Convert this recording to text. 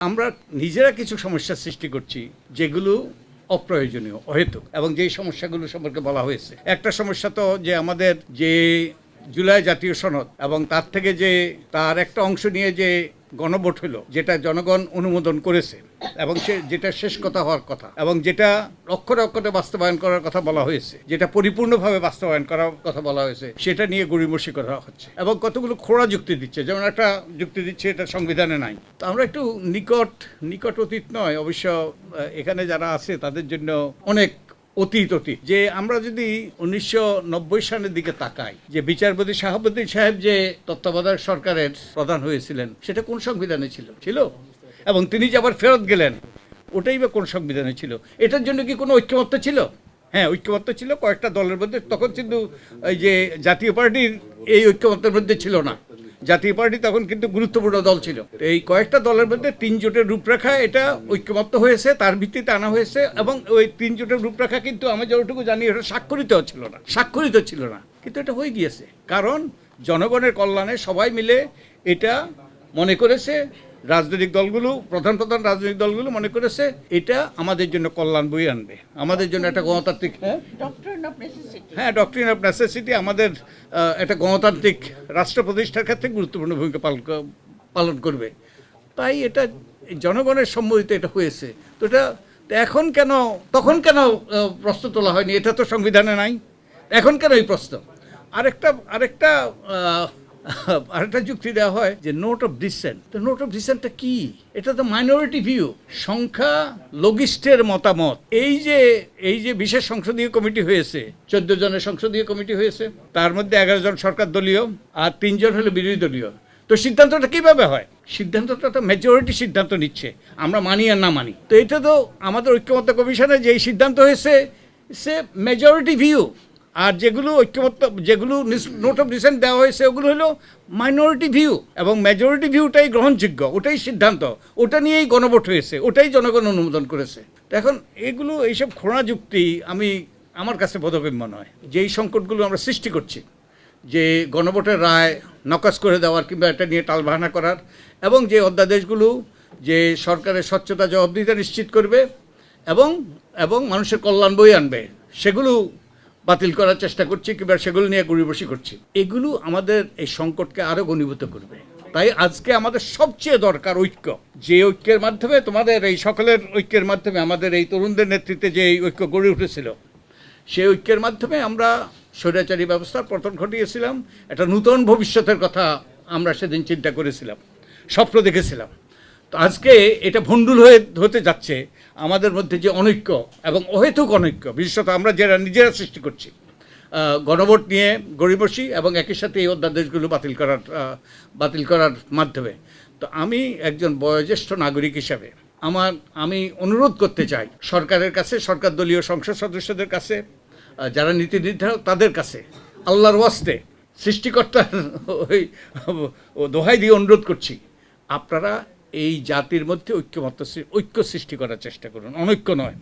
আমরা নিজেরা কিছু সমস্যার সৃষ্টি করছি যেগুলো অপ্রয়োজনীয়, অহেতুক, এবং যেই সমস্যাগুলো সম্পর্কে বলা হয়েছে। একটা সমস্যা তো যে আমাদের যে জুলাই জাতীয় সনদ এবং তার থেকে যে তার একটা অংশ নিয়ে যে গণভোট হলো, যেটা জনগণ অনুমোদন করেছে এবং যেটা শেষ কথা হওয়ার কথা এবং যেটা অক্ষরে অক্ষরে বাস্তবায়ন করার কথা বলা হয়েছে, যেটা পরিপূর্ণভাবে বাস্তবায়ন করার কথা বলা হয়েছে, সেটা নিয়ে গড়িমসি করা হচ্ছে এবং কতগুলো খোঁড়া যুক্তি দিচ্ছে। যেমন একটা যুক্তি দিচ্ছে এটা সংবিধানে নাই। তো আমরা একটু নিকট অতীত নয়, অবশ্য এখানে যারা আছে তাদের জন্য অনেক অতীত যে আমরা যদি 1990 সালের দিকে তাকাই, যে বিচারপতি শাহাবুদ্দিন সাহেব যে তত্ত্বাবধায়ক সরকারের প্রধান হয়েছিলেন, সেটা কোন সংবিধানে ছিল এবং তিনি যে আবার ফেরত গেলেন, ওটাই বা কোন সংবিধানে ছিল? এটার জন্য কি কোনো ঐক্যমত্য ছিল? হ্যাঁ, ঐক্যমত্য ছিল কয়েকটা দলের মধ্যে। তখন কিন্তু এই যে জাতীয় পার্টির এই ঐক্যমত্যের মধ্যে ছিল না। জাতীয় পার্টি তখন কিন্তু গুরুত্বপূর্ণ দল ছিল। এই কয়েকটা দলের মধ্যে 3 জোটের রূপরেখা এটা ঐক্যমত্য হয়েছে, তার ভিত্তিতে আনা হয়েছে এবং ওই 3 জোটের রূপরেখা কিন্তু আমি যতটুকু জানি এটা স্বাক্ষরিত ছিল না, কিন্তু এটা হয়ে গিয়েছে। কারণ জনগণের কল্যাণে সবাই মিলে এটা মনে করেছে, রাজনৈতিক দলগুলো, প্রধান রাজনৈতিক দলগুলো মনে করেছে এটা আমাদের জন্য কল্যাণ বয়ে আনবে, আমাদের জন্য একটা গণতান্ত্রিক ডক্ট্রিন অফ নেসেসিটি আমাদের একটা গণতান্ত্রিক রাষ্ট্র প্রতিষ্ঠার ক্ষেত্রে গুরুত্বপূর্ণ ভূমিকা পালন করবে। তাই এটা জনগণের সম্মতিতে এটা হয়েছে। তো এটা তখন কেন প্রশ্ন তোলা হয়নি? এটা তো সংবিধানে নাই, এখন কেন এই প্রশ্ন? আরেকটা যুক্তি দেওয়া হয় যে নোট অফ ডিসেন্ট। তো নোট অফ ডিসেন্টটা কি? এটা তো মাইনরিটি ভিউ, সংখ্যা লঘিষ্ঠের মতামত। এই যে বিশেষ সংসদীয় কমিটি হয়েছে, 14 জনের সংসদীয় কমিটি হয়েছে, তার মধ্যে 11 জন সরকার দলীয় আর 3 জন হলো বিরোধী দলীয়। তো সিদ্ধান্তটা কিভাবে হয়? সিদ্ধান্তটা তো মেজরিটি সিদ্ধান্ত নিচ্ছে, আমরা মানি আর না মানি। তো এটা তো আমাদের ঐক্যমত্য কমিশনে যেই সিদ্ধান্ত হয়েছে সে মেজরিটি ভিউ, আর যেগুলো নোট অফ ডিসেন্ট দেওয়া হয়েছে ওগুলো হলো মাইনরিটি ভিউ, এবং মেজরিটি ভিউটাই গ্রহণযোগ্য, ওটাই সিদ্ধান্ত, ওটা নিয়েই গণভোট হয়েছে, ওটাই জনগণ অনুমোদন করেছে। তো এখন এইসব খোঁড়া যুক্তি আমার কাছে বোধগম্য নয়। যেই সংকটগুলো আমরা সৃষ্টি করছি, যে গণভোটের রায় নকশ করে দেওয়ার কিংবা এটা নিয়ে টালবাহানা করার, এবং যে অধ্যাদেশগুলো যে সরকারের স্বচ্ছতা জবাবদিহিতা নিশ্চিত করবে এবং মানুষের কল্যাণ বয়ে আনবে, সেগুলো বাতিল করার চেষ্টা করছি কিংবা সেগুলো নিয়ে গড়িবসি করছি। এগুলো আমাদের এই সংকটকে আরও ঘনীভূত করবে। তাই আজকে আমাদের সবচেয়ে দরকার ঐক্য। যে ঐক্যের মাধ্যমে, তোমাদের এই সকলের ঐক্যের মাধ্যমে, আমাদের এই তরুণদের নেতৃত্বে যে ঐক্য গড়ে উঠেছিল, সেই ঐক্যের মাধ্যমে আমরা স্বৈরাচারী ব্যবস্থার পতন ঘটিয়েছিলাম। একটা নূতন ভবিষ্যতের কথা আমরা সেদিন চিন্তা করেছিলাম, স্বপ্ন দেখেছিলাম। তো আজকে এটা ভণ্ডুল হতে যাচ্ছে। আমাদের মধ্যে যে অনৈক্য এবং অহেতুক অনৈক্য, বিশেষত আমরা নিজেরা সৃষ্টি করছি গণভোট নিয়ে গড়িবসি এবং একই সাথে এই অধ্যাদেশগুলো বাতিল করার মাধ্যমে। তো আমি একজন বয়োজ্যেষ্ঠ নাগরিক হিসাবে আমি অনুরোধ করতে চাই সরকারের কাছে, সরকার দলীয় সংসদ সদস্যদের কাছে, যারা নীতি নির্ধারক তাদের কাছে, আল্লাহর ওয়াস্তে সৃষ্টিকর্তার দোহাই দিয়ে অনুরোধ করছি, আপনারা এই জাতির মধ্যে ঐক্য সৃষ্টি করার চেষ্টা করুন, অনৈক্য নয়।